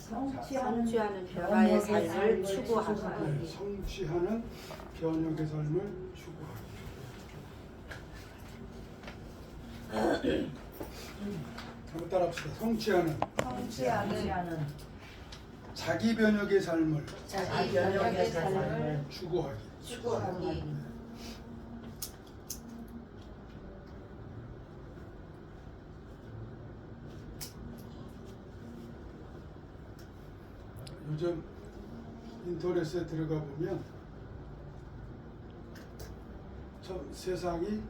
성취하는 변화의 삶을 추구하고 네, 성취하는 변혁의 삶을 추구하기. 한번 따라합시다. 성취하는 자기 변혁의 삶을 추구하기. 요즘 인터넷에 들어가 보면 참 세상이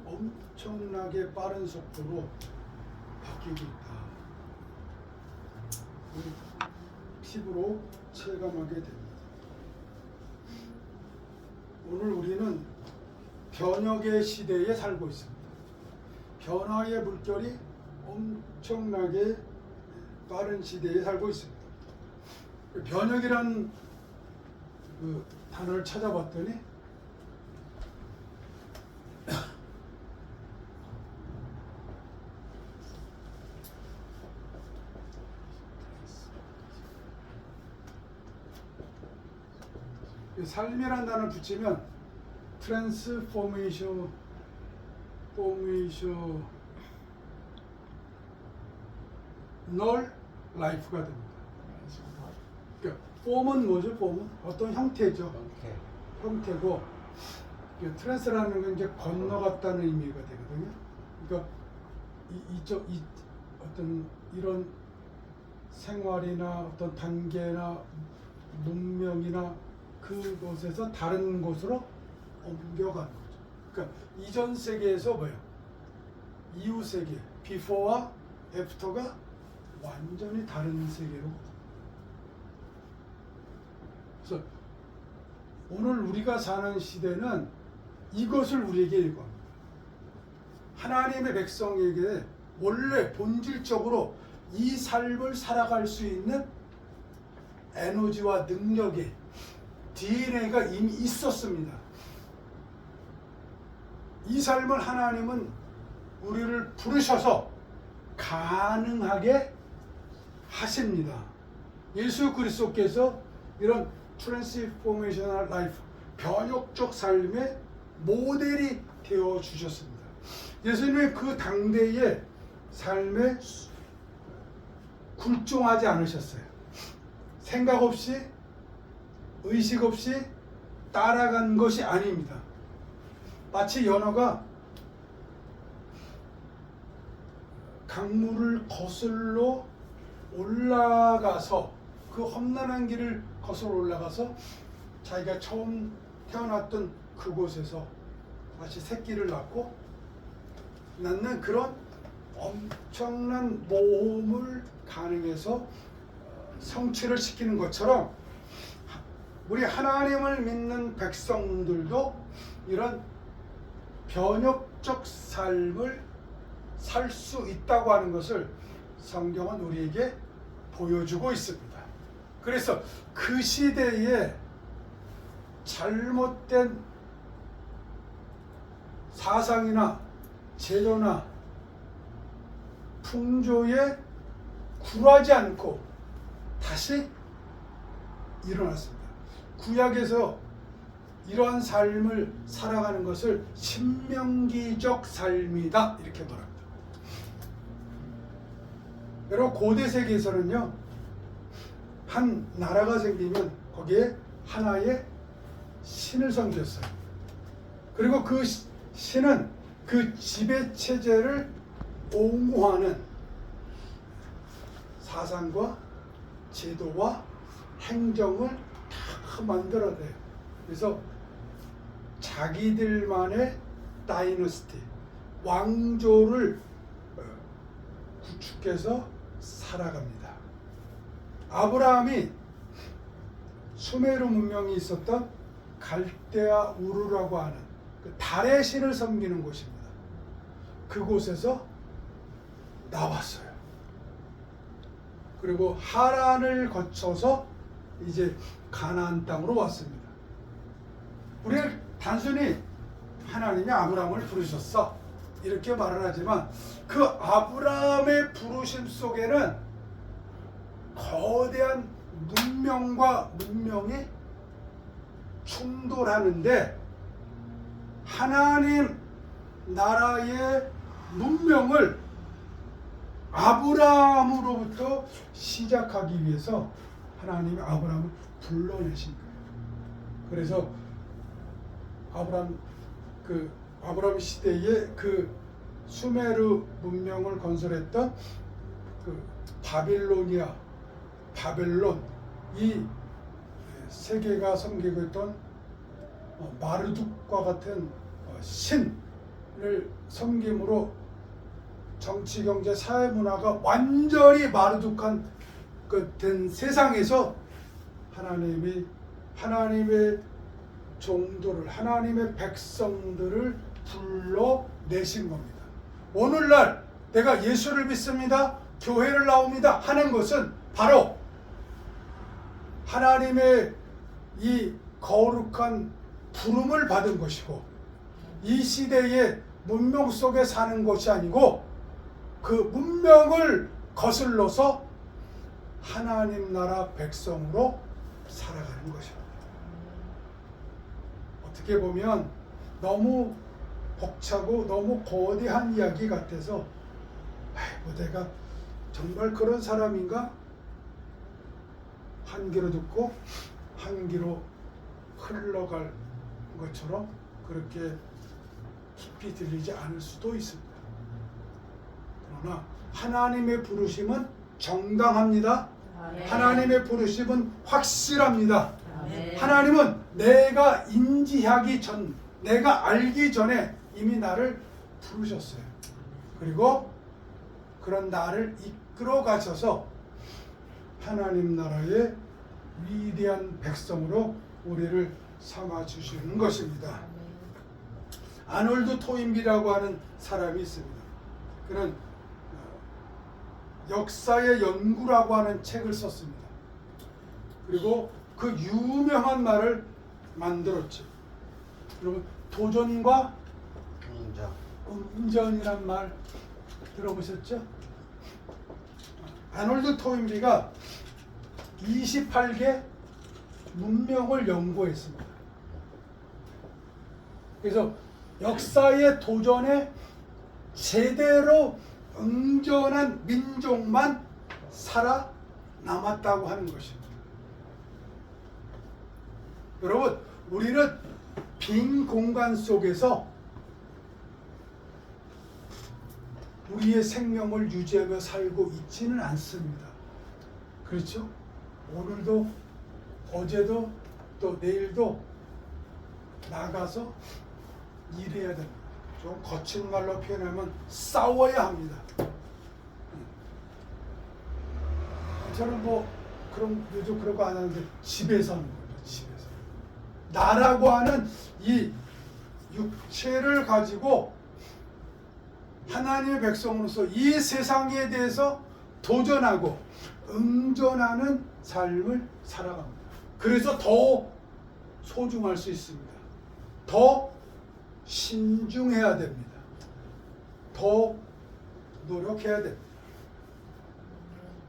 엄청나게 빠른 속도로 바뀌고 있다. 피부로 체감하게 됩니다. 오늘 우리는 변혁의 시대에 살고 있습니다. 변화의 물결이 엄청나게 빠른 시대에 살고 있습니다. 변혁이라는 그 단어를 찾아봤더니 삶이라는 단어를 붙이면 트랜스포메이션 널 라이프가 됩니다. 그러니까 폼은 뭐죠? 폼은 어떤 형태죠. 형태고 트랜스라는 건 이제 건너갔다는 의미가 되거든요. 그러니까 이 어떤 이런 생활이나 어떤 단계나 문명이나 그곳에서 다른 곳으로 옮겨가는 거죠. 그러니까 이전 세계에서 뭐예요? 이후 세계, 비포와 애프터가 완전히 다른 세계로. 그래서 오늘 우리가 사는 시대는 이것을 우리에게 일궈합니다. 하나님의 백성에게 원래 본질적으로 이 삶을 살아갈 수 있는 에너지와 능력이 DNA가 이미 있었습니다. 이 삶을 하나님은 우리를 부르셔서 가능하게 하십니다. 예수 그리스도께서 이런 트랜스포메이셔널 라이프, 변혁적 삶의 모델이 되어 주셨습니다. 예수님의 그 당대의 삶에 굴종하지 않으셨어요. 생각 없이 의식 없이 따라간 것이 아닙니다. 마치 연어가 강물을 거슬러 올라가서 그 험난한 길을 거슬러 올라가서 자기가 처음 태어났던 그곳에서 마치 새끼를 낳는 그런 엄청난 모험을 가능해서 성취를 시키는 것처럼 우리 하나님을 믿는 백성들도 이런 변혁적 삶을 살 수 있다고 하는 것을 성경은 우리에게 보여주고 있습니다. 그래서 그 시대에 잘못된 사상이나 제도나 풍조에 굴하지 않고 다시 일어났습니다. 구약에서 이러한 삶을 살아가는 것을 신명기적 삶이다 이렇게 말합니다. 여러분 고대 세계에서는요 한 나라가 생기면 거기에 하나의 신을 섬겼어요. 그리고 그 신은 그 지배 체제를 옹호하는 사상과 제도와 행정을 다 만들어내요. 그래서 자기들만의 다이너스티, 왕조를 구축해서 살아갑니다. 아브라함이 수메르 문명이 있었던 갈대아 우르라고 하는 그 달의 신을 섬기는 곳입니다. 그곳에서 나왔어요. 그리고 하란을 거쳐서 이제 가나안 땅으로 왔습니다. 우리는 단순히 하나님이 아브라함을 부르셨어 이렇게 말을 하지만 그 아브라함의 부르심 속에는 거대한 문명과 문명이 충돌하는데 하나님 나라의 문명을 아브라함으로부터 시작하기 위해서 하나님이 아브라함을 불러내신 거예요. 그래서 아브라함 시대에 그 수메르 문명을 건설했던 그 바벨론 이 세계가 섬기고 있던 마르둑과 같은 신을 섬김으로 정치, 경제, 사회, 문화가 완전히 마르둑한 된 세상에서 하나님의 종도를, 하나님의 백성들을 불러내신 겁니다. 오늘날 내가 예수를 믿습니다, 교회를 나옵니다 하는 것은 바로 하나님의 이 거룩한 부름을 받은 것이고, 이 시대의 문명 속에 사는 것이 아니고 그 문명을 거슬러서 하나님 나라 백성으로 살아가는 것입니다. 어떻게 보면 너무 벅차고 너무 거대한 이야기 같아서 내가 정말 그런 사람인가? 한 귀로 듣고 한 귀로 흘러갈 것처럼 그렇게 깊이 들리지 않을 수도 있습니다. 그러나 하나님의 부르심은 정당합니다. 아멘. 하나님의 부르심은 확실합니다. 아멘. 하나님은 내가 인지하기 전, 내가 알기 전에 이미 나를 부르셨어요. 그리고 그런 나를 이끌어 가셔서 하나님 나라의 위대한 백성으로 우리를 삼아 주시는 것입니다. 아놀드 토인비라고 하는 사람이 있습니다. 그는 역사의 연구라고 하는 책을 썼습니다. 그리고 그 유명한 말을 만들었죠. 여러분, 도전과 음전이란 말 들어보셨죠? 아놀드 토인비가 28개 문명을 연구했습니다. 그래서 역사의 도전에 제대로 응전한 민족만 살아남았다고 하는 것입니다. 여러분, 우리는 빈 공간 속에서 우리의 생명을 유지하며 살고 있지는 않습니다. 그렇죠? 오늘도 어제도 또 내일도 나가서 일해야 됩니다. 좀 거친 말로 표현하면 싸워야 합니다. 저는 그럼 요즘 그런 거 안 하는데 집에서 하는 거죠. 집에서. 나라고 하는 이 육체를 가지고 하나님의 백성으로서 이 세상에 대해서 도전하고 응전하는 삶을 살아갑니다. 그래서 더 소중할 수 있습니다. 더 신중해야 됩니다. 더 노력해야 됩니다.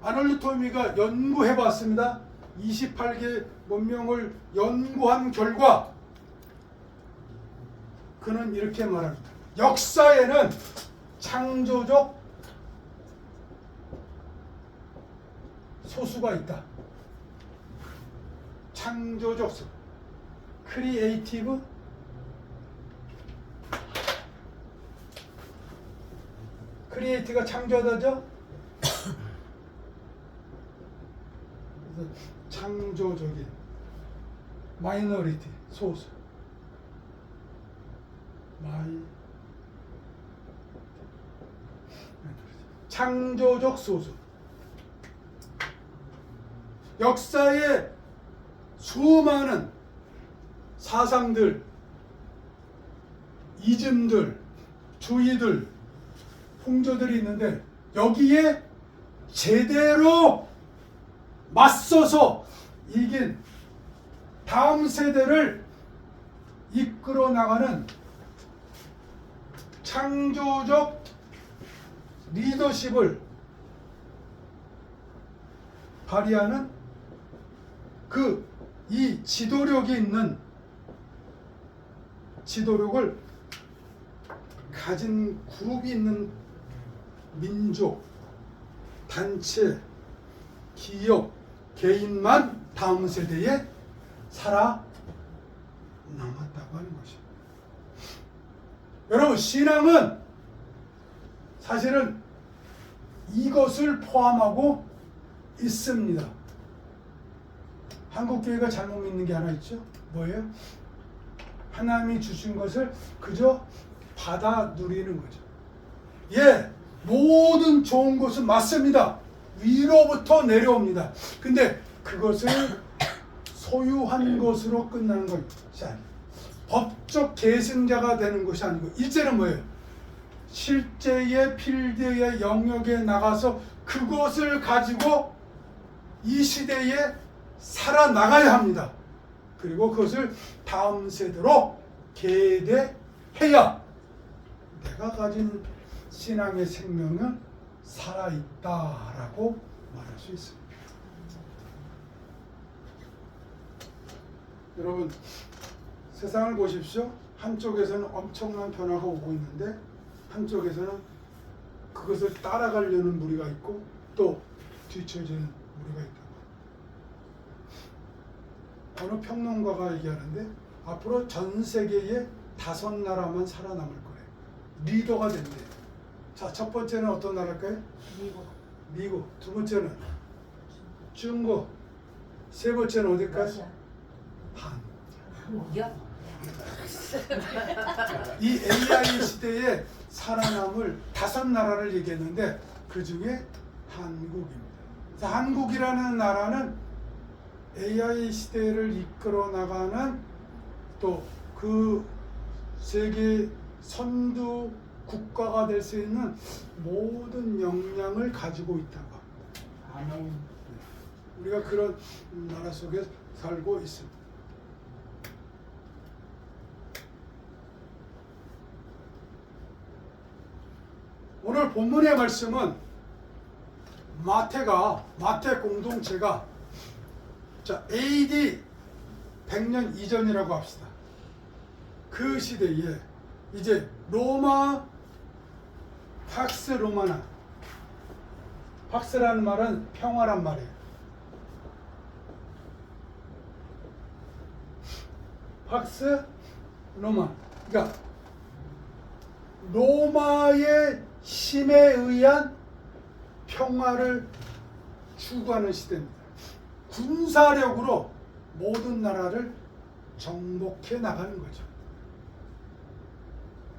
아놀드 토인비가 연구해 봤습니다. 28개 문명을 연구한 결과 그는 이렇게 말합니다. 역사에는 창조적 소수가 있다. 창조적 소수. 크리에이티브 크리에이티브가 창조하다죠? 창조적인 마이너리티 소수. 창조적 소수. 역사의 수많은 사상들, 이즘들, 주의들, 풍조들이 있는데 여기에 제대로 맞서서 이긴 다음 세대를 이끌어 나가는 창조적 리더십을 발휘하는 이 지도력이 있는 지도력을 가진 그룹이 있는 민족, 단체, 기업, 개인만 다음 세대에 살아남았다고 하는 것이죠. 여러분, 신앙은 사실은 이것을 포함하고 있습니다. 한국교회가 잘못 믿는 게 하나 있죠. 뭐예요? 하나님이 주신 것을 그저 받아 누리는 거죠. 예, 모든 좋은 것은 맞습니다. 위로부터 내려옵니다. 근데 그것을 소유한 것으로 끝나는 것이 아니에요. 법적 계승자가 되는 것이 아니고, 이제는 뭐예요? 실제의 필드의 영역에 나가서 그것을 가지고 이 시대에 살아나가야 합니다. 그리고 그것을 다음 세대로 계대해야 내가 가진 신앙의 생명은 살아있다라고 말할 수 있습니다. 여러분, 세상을 보십시오. 한쪽에서는 엄청난 변화가 오고 있는데 한쪽에서는 그것을 따라가려는 무리가 있고 또 뒤처지는 무리가 있다고. 어느 평론가가 얘기하는데 앞으로 전 세계에 5나라만 살아남을 거래. 리더가 된대. 자, 첫 번째는 어떤 나라일까요? 미국. 두 번째는 중국. 세 번째는 어딜까요? 한국이야? 이 AI 시대에 살아남을 5나라를 얘기했는데 그 중에 한국입니다. 한국이라는 나라는 AI 시대를 이끌어 나가는 또 그 세계 선두 국가가 될 수 있는 모든 역량을 가지고 있다고 합니다. 아멘. 우리가 그런 나라 속에 살고 있습니다. 오늘 본문의 말씀은 마태 공동체가 AD 100년 이전이라고 합시다. 그 시대에 이제 로마 팍스 로마나, 팍스라는 말은 평화란 말이에요. 팍스 로마, 그러니까 로마의 힘에 의한 평화를 추구하는 시대입니다. 군사력으로 모든 나라를 정복해 나가는 거죠.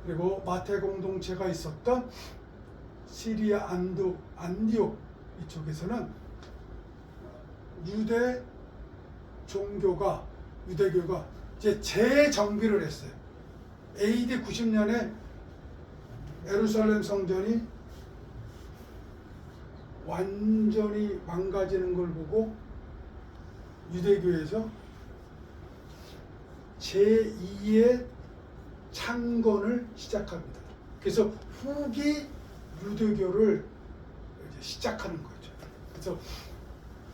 그리고 마태 공동체가 있었던 시리아 안디옥 이쪽에서는 유대교가 이제 재정비를 했어요. AD 90년에 예루살렘 성전이 완전히 망가지는 걸 보고 유대교에서 제2의 창건을 시작합니다. 그래서 후기 유대교를 이제 시작하는 거죠. 그래서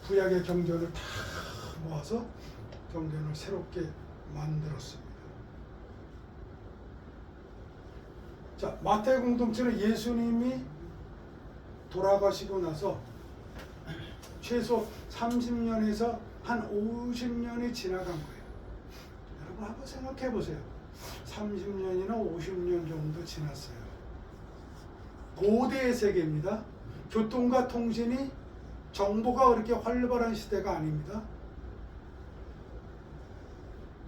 구약의 경전을 다 모아서 경전을 새롭게 만들었습니다. 자, 마태 공동체는 예수님이 돌아가시고 나서 최소 30년에서 한 50년이 지나간 거예요. 여러분 한번 생각해 보세요. 30년이나 50년 정도 지났어요. 고대의 세계입니다. 교통과 통신이, 정보가 그렇게 활발한 시대가 아닙니다.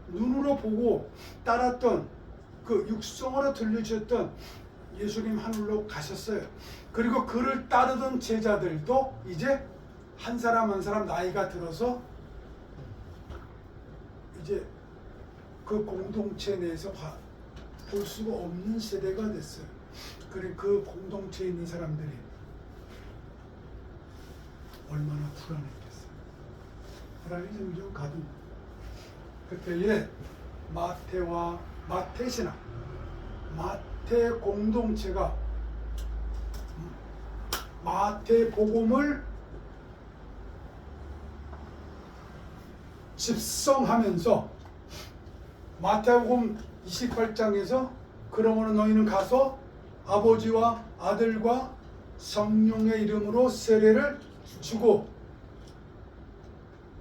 눈으로 보고 따랐던 그 육성으로 들려주셨던 예수님 하늘로 가셨어요. 그리고 그를 따르던 제자들도 이제 한 사람 한 사람 나이가 들어서 이제 그 공동체 내에서 볼 수가 없는 세대가 됐어요. 그리고 그 공동체에 있는 사람들이 얼마나 불안했겠어요. 불안이 점점 가득. 그때에 마태 신앙, 마태 공동체가 마태 복음을 집성하면서 마태복음 28장에서 그러므로 너희는 가서 아버지와 아들과 성령의 이름으로 세례를 주고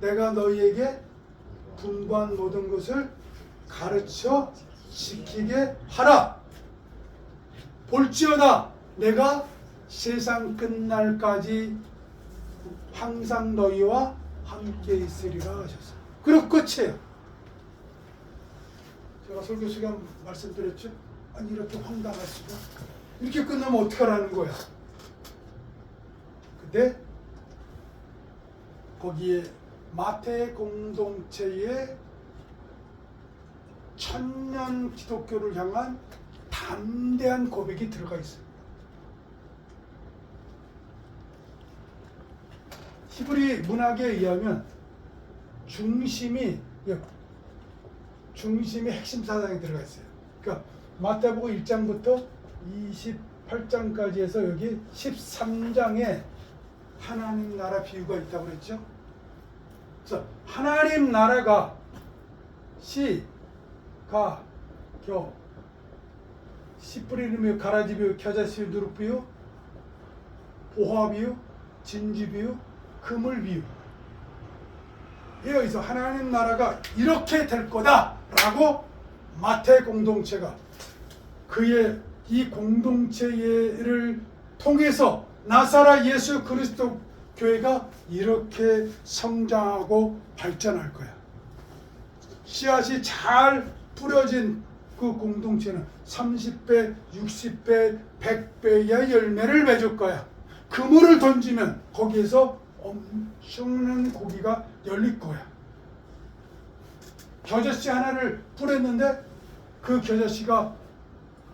내가 너희에게 분부한 모든 것을 가르쳐 지키게 하라. 볼지어다 내가 세상 끝날까지 항상 너희와 함께 있으리라 하셨어요. 그리고 끝이에요. 제가 설교 시간 말씀드렸죠? 아니 이렇게 황당할 수가. 이렇게 끝나면 어떡하라는 거야. 근데 거기에 마태 공동체의 천년 기독교를 향한 담대한 고백이 들어가 있습니다. 히브리 문학에 의하면 중심이 핵심 사상이 들어가 있어요. 그러니까 마태복음 1장부터 28장까지 해서 여기 13장에 하나님 나라 비유가 있다고 그랬죠. 그래서 하나님 나라가 씨 뿌리는 가라지 비유, 겨자씨 누룩 비유, 보화 비유, 진주 비유, 그물 비유. 여기서 하나님 나라가 이렇게 될 거다라고 마태 공동체가 그의 이 공동체를 통해서 나사렛 예수 그리스도 교회가 이렇게 성장하고 발전할 거야. 씨앗이 잘 뿌려진 그 공동체는 30배, 60배, 100배의 열매를 맺을 거야. 그물을 던지면 거기에서 엄청난 고기가 열릴 거야. 겨자씨 하나를 뿌렸는데 그 겨자씨가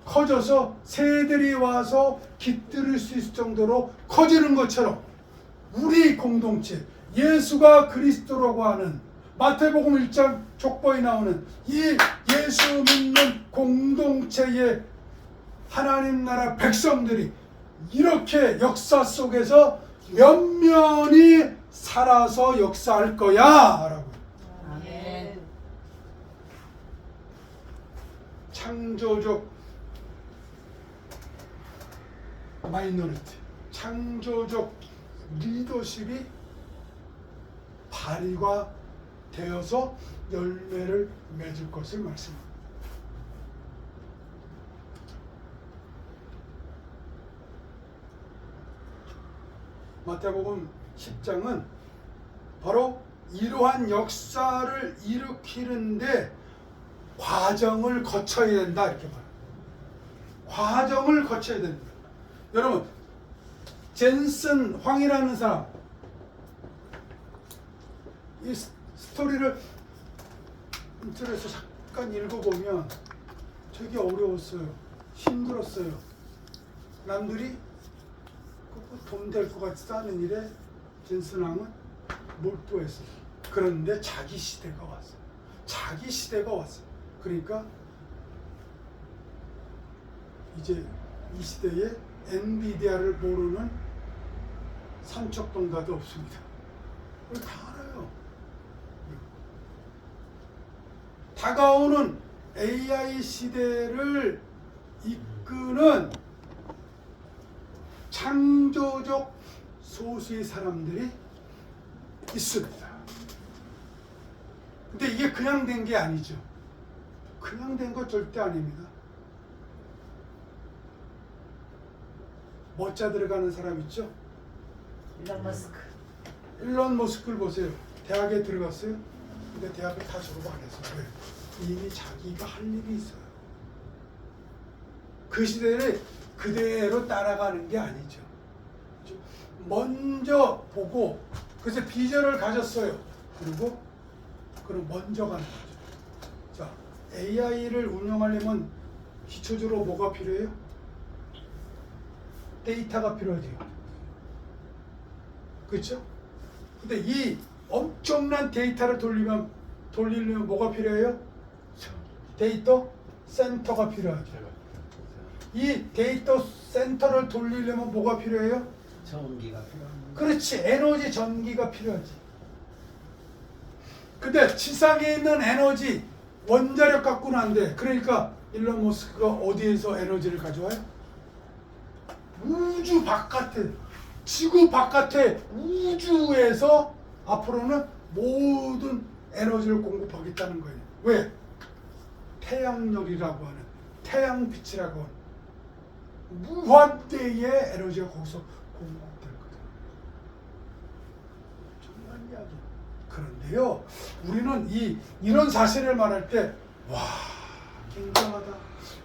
커져서 새들이 와서 깃들일 수 있을 정도로 커지는 것처럼 우리 공동체, 예수가 그리스도라고 하는 마태복음 1장 족보에 나오는 이 예수 믿는 공동체의 하나님 나라 백성들이 이렇게 역사 속에서 면면이 살아서 역사할 거야 라고. 아멘. 창조적 마이너리티, 창조적 리더십이 발휘가 되어서 열매를 맺을 것을 말씀합니다. 마태복음 10장은 바로 이러한 역사를 일으키는데 과정을 거쳐야 된다 이렇게 말해요. 과정을 거쳐야 된다. 여러분 젠슨 황이라는 사람 이 스토리를 인터넷에서 잠깐 읽어보면 되게 어려웠어요. 힘들었어요. 남들이 돈 될 것 같지도 않은 일에 젠슨 왕은 몰두했어요. 그런데 자기 시대가 왔어요. 자기 시대가 왔어요. 그러니까 이제 이 시대에 엔비디아를 모르는 산척동가도 없습니다. 다 알아요. 다가오는 AI 시대를 이끄는 창조적 소수의 사람들이 있습니다. 근데 이게 그냥 된 게 아니죠. 그냥 된 거 절대 아닙니다. 멋자 들어가는 사람 있죠? 일론 머스크. 일론 머스크를 보세요. 대학에 들어갔어요. 근데 대학을 다 졸업 안 했어요. 왜? 이미 자기가 할 일이 있어요. 그 시대를 그대로 따라가는 게 아니죠. 먼저 보고 그래서 비전을 가졌어요. 그리고 그럼 먼저 가는 거죠. 자, AI를 운영하려면 기초적으로 뭐가 필요해요? 데이터가 필요하죠. 그렇죠? 근데 이 엄청난 데이터를 돌리려면 뭐가 필요해요? 데이터 센터가 필요하죠. 이 데이터 센터를 돌리려면 뭐가 필요해요? 전기가 필요합니다. 그렇지, 에너지 전기가 필요하지. 근데 지상에 있는 에너지 원자력 갖고는 안 돼. 그러니까 일론 머스크가 어디에서 에너지를 가져와요? 우주 바깥에, 지구 바깥에 우주에서 앞으로는 모든 에너지를 공급하겠다는 거예요. 왜? 태양열이라고 하는, 태양빛이라고 하는 무한대의 에너지가 거기서 공급될 거다. 정말 이야기. 그런데요, 우리는 이런 사실을 말할 때, 와, 굉장하다,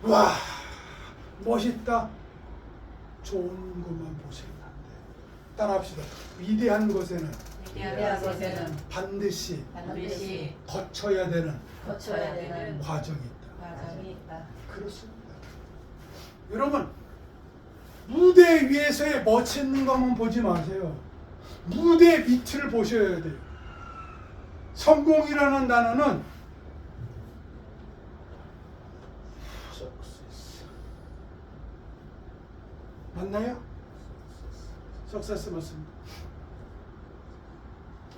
와, 멋있다, 좋은 것만 보시면 안 돼. 따라합시다. 위대한 것에는 위대한 것에는 반드시 거쳐야 되는 과정이 있다. 과정이 있다. 그렇습니다. 여러분, 무대 위에서의 멋있는 것만 보지 마세요. 무대 밑을 보셔야 돼요. 성공이라는 단어는 맞나요? 석세스 맞습니다.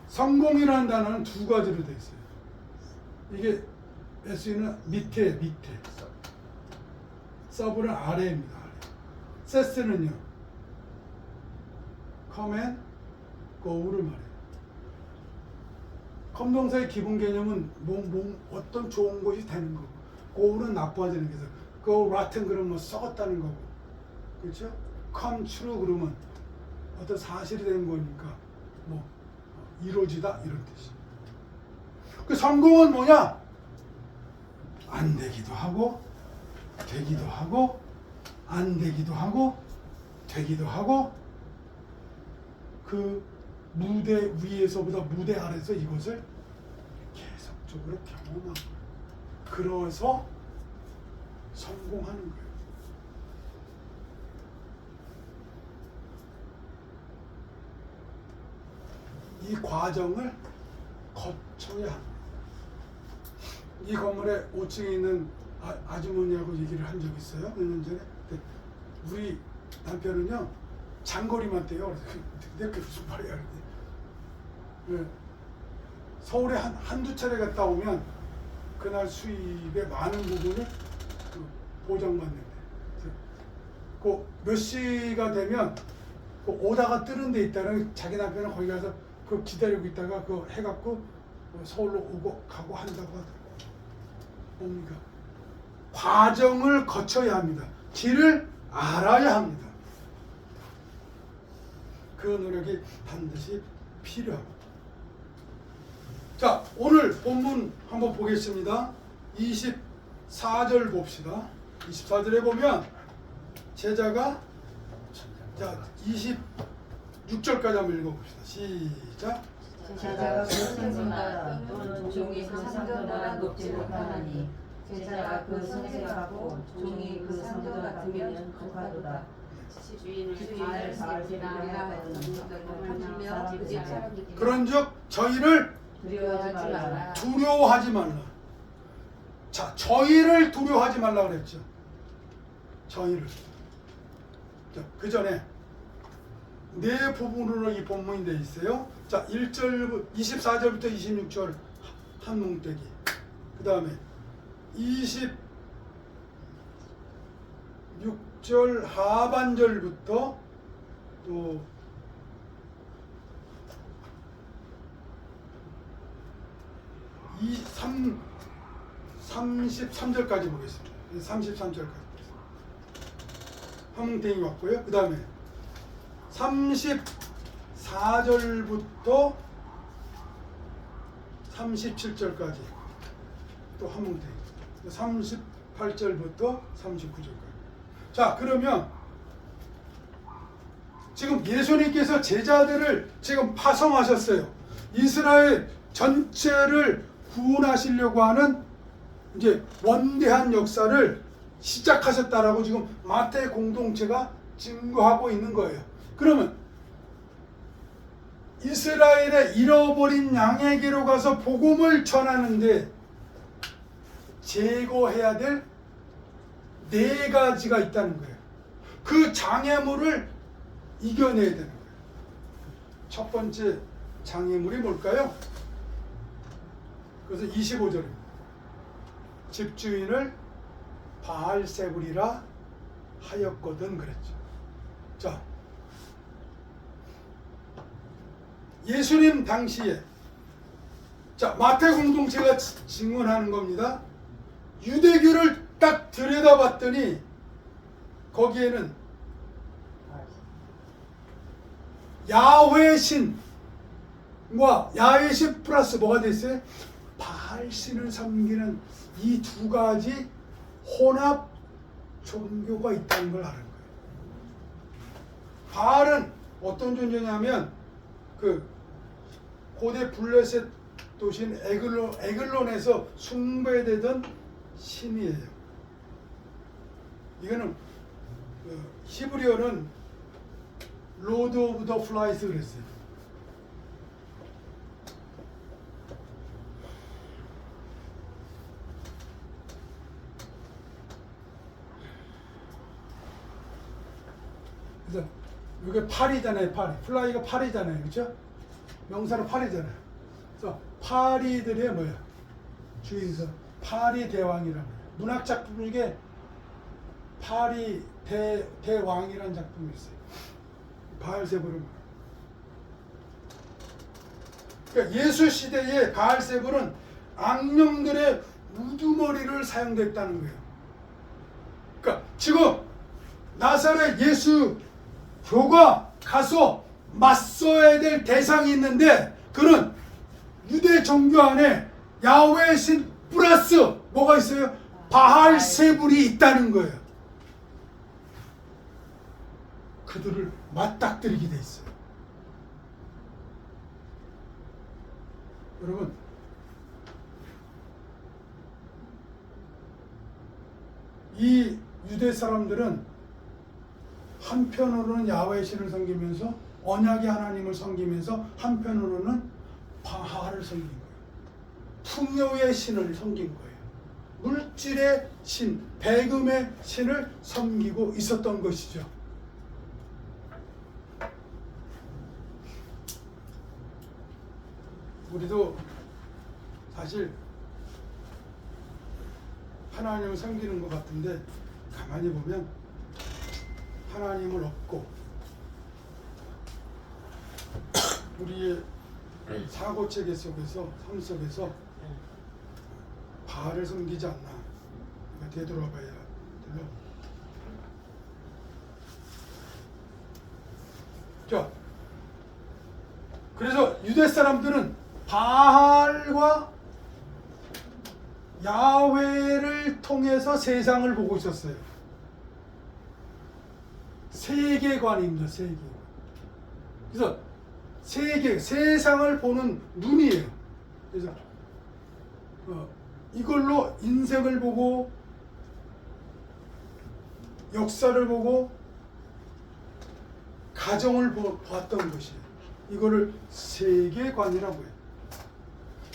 성공이라는 단어는 두 가지로 되어 있어요. 이게 SE는 밑에, 서브는 아래입니다. 아래. 세스는요, come and go를 말해요. 컴동사의 기본 개념은 어떤 좋은 것이 되는 거고, go는 나빠지는 거죠. go rotten 그러면 썩었다는 거고, 그렇죠? come true 그러면 어떤 사실이 되는 거니까 이루어지다 이런 뜻이. 그 성공은 뭐냐? 안 되기도 하고, 되기도 하고, 안 되기도 하고, 되기도 하고, 그 무대 위에서보다 무대 아래에서 이것을 계속적으로 경험하고, 그래서 성공하는 거예요. 이 과정을 거쳐야 합니다. 이 건물에 5층에 있는 아주머니하고 얘기를 한 적이 있어요. 몇 년 전에. 우리 남편은요, 장거리만 떼요. 근데 그게 무슨 말이야. 서울에 한두 차례 갔다 오면 그날 수입의 많은 부분을 보장받는데, 그 몇 시가 되면 오다가 뜨는 데 있다는 자기 남편은 거기 가서 그 기다리고 있다가 그 해갖고 서울로 오고 가고 한다고 하더라고요. 뭡니까? 과정을 거쳐야 합니다. 길을 알아야 합니다. 그 노력이 반드시 필요합니다. 자, 오늘 본문 한번 보겠습니다. 24절 봅시다. 24절에 보면 제자가, 자, 26절까지 한번 읽어봅시다. 시작. 제자가 그 선생마다 또는 종이 그 상전마다 높지 못하나니 제자가 그 선생하고 종이 그 상전 같으면 독하도다. 주인을 잘 비난하여 그런즉 저희를 두려워하지 말라. 자, 저희를 두려워하지 말라 그랬죠. 저희를. 자, 그 전에 네 부분으로 이 본문이 되어 있어요. 자, 24절부터 26절 한 뭉떼기. 그 다음에 26절 하반절부터 또 33절까지 보겠습니다. 33절까지 보겠습니다. 한 뭉탱이 왔고요. 그 다음에 34절부터 37절까지 또 한 뭉탱이. 38절부터 39절까지. 자, 그러면 지금 예수님께서 제자들을 지금 파송하셨어요. 이스라엘 전체를 구원하시려고 하는 이제 원대한 역사를 시작하셨다라고 지금 마태 공동체가 증거하고 있는 거예요. 그러면 이스라엘의 잃어버린 양에게로 가서 복음을 전하는데 제거해야 될 네 가지가 있다는 거예요. 그 장애물을 이겨내야 되는 거예요. 첫 번째 장애물이 뭘까요? 그래서 25절입니다. 집주인을 바알세불이라 하였거든 그랬죠. 자, 예수님 당시에 자 마태 공동체가 증언하는 겁니다. 유대교를 딱 들여다봤더니 거기에는 야훼 신과 야훼 신 플러스 뭐가 됐어요? 바알 신을 섬기는 이 두 가지 혼합 종교가 있다는 걸 아는 거예요. 바알은 어떤 존재냐면 그 고대 블레셋 도시인 에글론에서 숭배되던 신이에요. 이거는 히브리어는 로드 오브 더 플라이스 그랬어요. 그래서 이게 파리잖아요. 파리. 플라이가 파리잖아요. 그렇죠? 명사로 파리잖아요. 그래서 파리들의 뭐야? 주인선. 파리 대왕이라고 해요. 문학 작품 중에 파리 대왕이라는 작품이 있어요. 바알세불은. 그러니까 예수 시대의 바알세불은 악령들의 우두머리를 사용됐다는 거예요. 그러니까 지금 나사렛 예수 교가 가서 맞서야 될 대상이 있는데 그는 유대 종교 안에 야훼 신 플러스 뭐가 있어요? 바알세불이 있다는 거예요. 그들을 맞닥뜨리게 돼 있어요. 여러분, 이 유대 사람들은 한편으로는 야훼 신을 섬기면서 언약의 하나님을 섬기면서 한편으로는 바알을 섬긴 거예요. 풍요의 신을 섬긴 거예요. 물질의 신, 배금의 신을 섬기고 있었던 것이죠. 우리도 사실 하나님을 섬기는 것 같은데 가만히 보면 하나님을 얻고 우리의 사고체계 속에서 삶 속에서 바알을 섬기지 않나 되돌아봐야 돼요. 자, 그래서 유대 사람들은 바알과 야훼를 통해서 세상을 보고 있었어요. 세계관입니다. 세계관. 그래서 세상을 보는 눈이에요. 그래서 이걸로 인생을 보고 역사를 보고 가정을 봤던 것이에요. 이거를 세계관이라고 해요.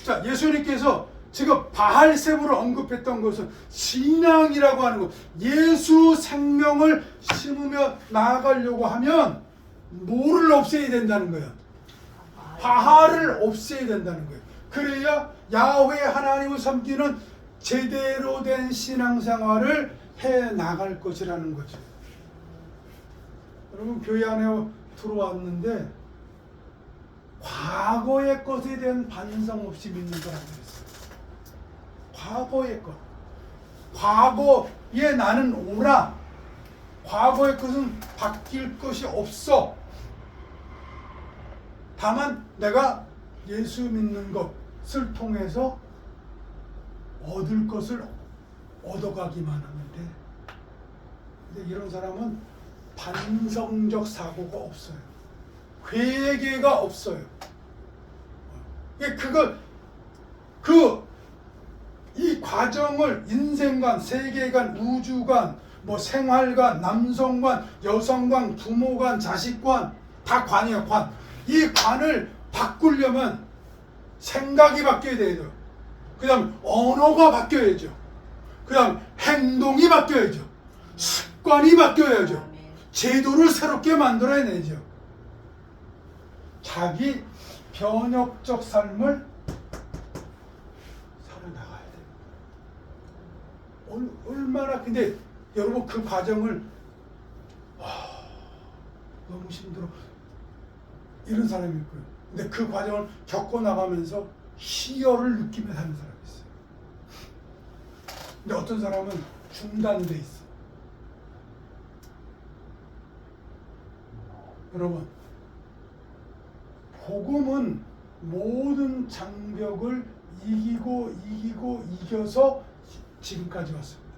자, 예수님께서 지금 바알세불을 언급했던 것은 신앙이라고 하는 것. 예수 생명을 심으며 나아가려고 하면 뭐를 없애야 된다는 거예요? 바알을 없애야 된다는 거예요. 그래야 야훼 하나님을 섬기는 제대로 된 신앙생활을 해 나갈 것이라는 거죠. 여러분, 교회 안에 들어왔는데 과거의 것에 대한 반성 없이 믿는 사람들이 있어요. 과거의 것. 과거에 나는 오라. 과거의 것은 바뀔 것이 없어. 다만 내가 예수 믿는 것을 통해서 얻을 것을 얻어가기만 하면 돼. 근데 이런 사람은 반성적 사고가 없어요. 회개가 없어요. 이 과정을 인생관, 세계관, 우주관, 뭐 생활관, 남성관, 여성관, 부모관, 자식관 다 관이에요. 관. 이 관을 바꾸려면 생각이 바뀌어야 되죠. 그 다음 언어가 바뀌어야죠. 그 다음 행동이 바뀌어야죠. 습관이 바뀌어야죠. 제도를 새롭게 만들어내죠. 자기 변혁적 삶을 얼마나 근데 여러분 그 과정을 너무 힘들어 이런 사람이 있고요. 근데 그 과정을 겪어 나가면서 희열을 느끼며 사는 사람이 있어요. 근데 어떤 사람은 중단돼 있어. 여러분, 복음은 모든 장벽을 이겨서 지금까지 왔습니다.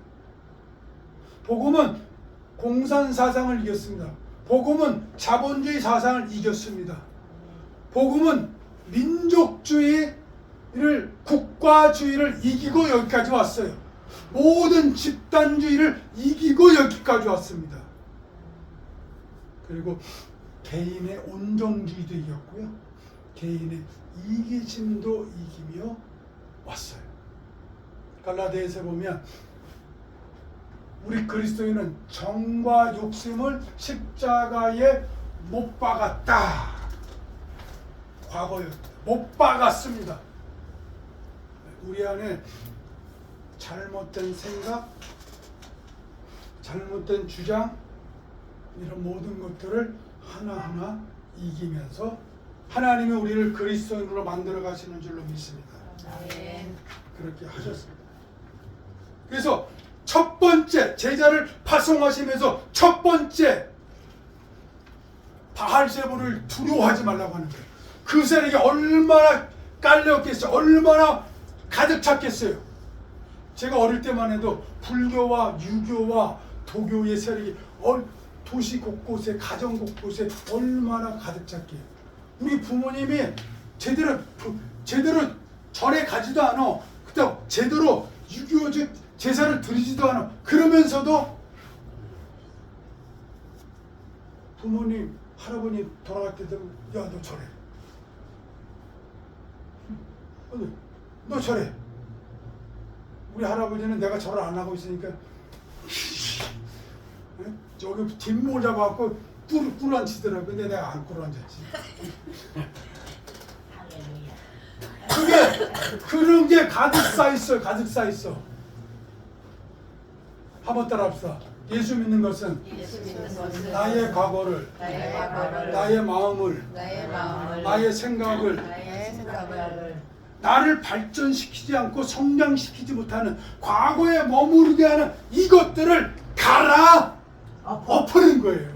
복음은 공산 사상을 이겼습니다. 복음은 자본주의 사상을 이겼습니다. 복음은 민족주의를 국가주의를 이기고 여기까지 왔어요. 모든 집단주의를 이기고 여기까지 왔습니다. 그리고 개인의 온정주의도 이겼고요. 개인의 이기심도 이기며 왔어요. 갈라디아서에 보면 우리 그리스도인은 정과 욕심을 십자가에 못 박았다. 과거였다. 못 박았습니다. 우리 안에 잘못된 생각, 잘못된 주장, 이런 모든 것들을 하나하나 이기면서 하나님이 우리를 그리스도인으로 만들어 가시는 줄로 믿습니다. 아멘. 그렇게 하셨습니다. 그래서 첫 번째 제자를 파송하시면서 첫 번째 바알세불을 두려워하지 말라고 하는 거예요. 그 세력이 얼마나 깔렸겠어요. 얼마나 가득 찼겠어요. 제가 어릴 때만 해도 불교와 유교와 도교의 세력이 도시 곳곳에 가정 곳곳에 얼마나 가득 찼게요. 우리 부모님이 제대로 절에 가지도 않아. 그다음 제대로 유교 제사를 드리지도 않아. 그러면서도 부모님 할아버님 돌아갈 때 되면 야 너 절해. 너 절해. 우리 할아버지는 내가 절을 안 하고 있으니까 저기 뒷목을 잡아갖고 꿀안치더라고. 근데 내가 안 꿀안쳤지. 그런 게 가득 쌓였어. 가득 쌓였어. 한번 따라합시다. 예수 믿는 것은 나의 과거를, 나의 마음을, 나의 생각을, 나를 발전시키지 않고 성장시키지 못하는 과거에 머무르게 하는 이것들을 갈아 엎으는 거예요.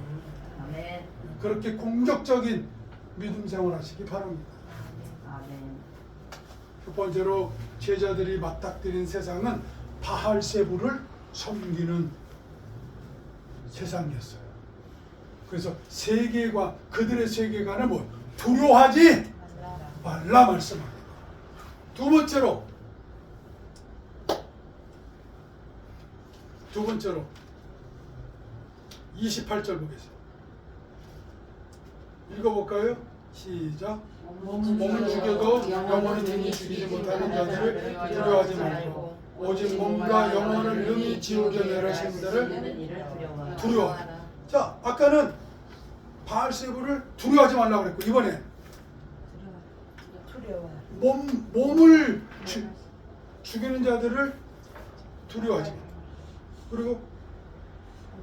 그렇게 공격적인 믿음 생활 하시기 바랍니다. 첫 번째로 제자들이 맞닥뜨린 세상은 바알세불을 섬기는 세상이었어요. 그래서 세계관, 그들의 세계관을 뭐 두려워하지 말라 말씀합니다. 두 번째로 28절 보겠습니다. 읽어볼까요? 시작. 몸을 죽여도 영혼을 능히 죽이지 못하는 자들을 두려워하지 말고 오직 몸과 영혼을 능히 지옥에 멸하신 분들을 두려워하라. 자, 아까는 바알세불을 두려워하지 말라고 그랬고 이번에 몸을 죽이는 자들을 두려워하지 말고 그리고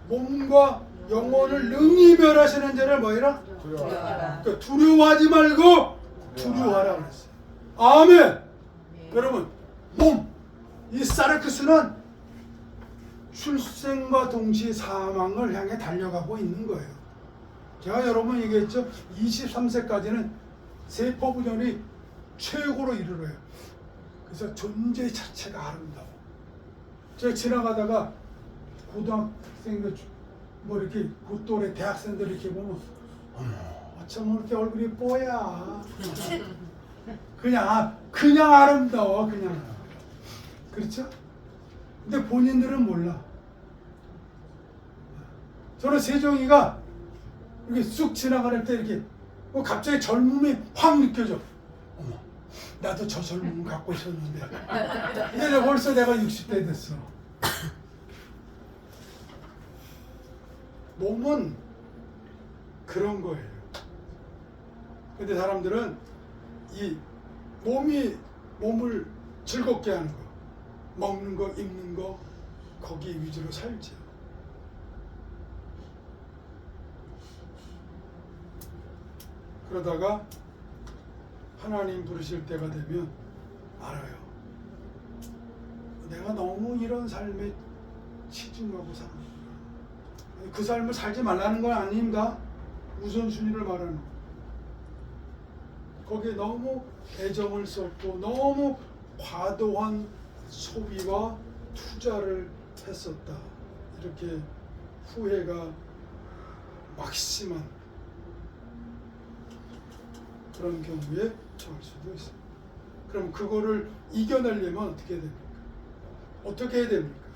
몸과 영혼을 능히 멸하시는 자를 뭐이라? 두려워하라. 그러니까 두려워하지 말고 두려워하라 그랬어요. 아멘. 여러분, 이 사르크스는 출생과 동시에 사망을 향해 달려가고 있는 거예요. 제가 여러분 얘기했죠. 23세까지는 세포분열이 최고로 이르러요. 그래서 존재 자체가 아름다워. 제가 지나가다가 고등학생들 뭐 이렇게 그 또래 대학생들 이렇게 보면 어쩜 이렇게 얼굴이 뽀야. 그냥 아름다워. 그냥. 그렇죠? 근데 본인들은 몰라. 저는 세종이가 이렇게 쑥 지나갈 때 이렇게 갑자기 젊음이 확 느껴져. 어머, 나도 저 젊음 갖고 있었는데. 근데 벌써 내가 60대 됐어. 몸은 그런 거예요. 근데 사람들은 이 몸을 즐겁게 하는 거, 먹는 거, 입는 거, 거기 위주로 살죠. 그러다가 하나님 부르실 때가 되면 알아요. 내가 너무 이런 삶에 치중하고 사는구나. 그 삶을 살지 말라는 건 아닙니다. 우선순위를 말하는 거. 거기에 너무 애정을 쏟고 너무 과도한 소비와 투자를 했었다. 이렇게 후회가 막심한 그런 경우에 처할 수도 있습니다. 그럼 그거를 이겨내려면 어떻게 해야 됩니까? 어떻게 해야 됩니까?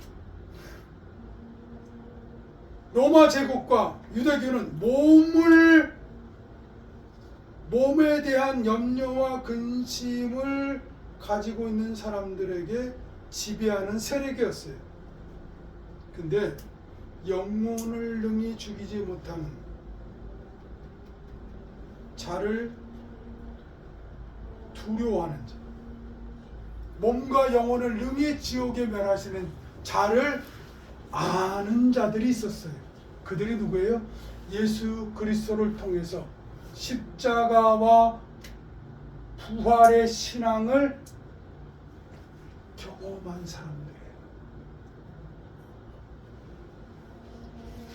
로마 제국과 유대교는 몸에 대한 염려와 근심을 가지고 있는 사람들에게 지배하는 세력이었어요. 근데 영혼을 능히 죽이지 못하는 자를 두려워하는 자, 몸과 영혼을 능히 지옥에 멸하시는 자를 아는 자들이 있었어요. 그들이 누구예요? 예수 그리스도를 통해서 십자가와 부활의 신앙을 경험한 사람들이에요.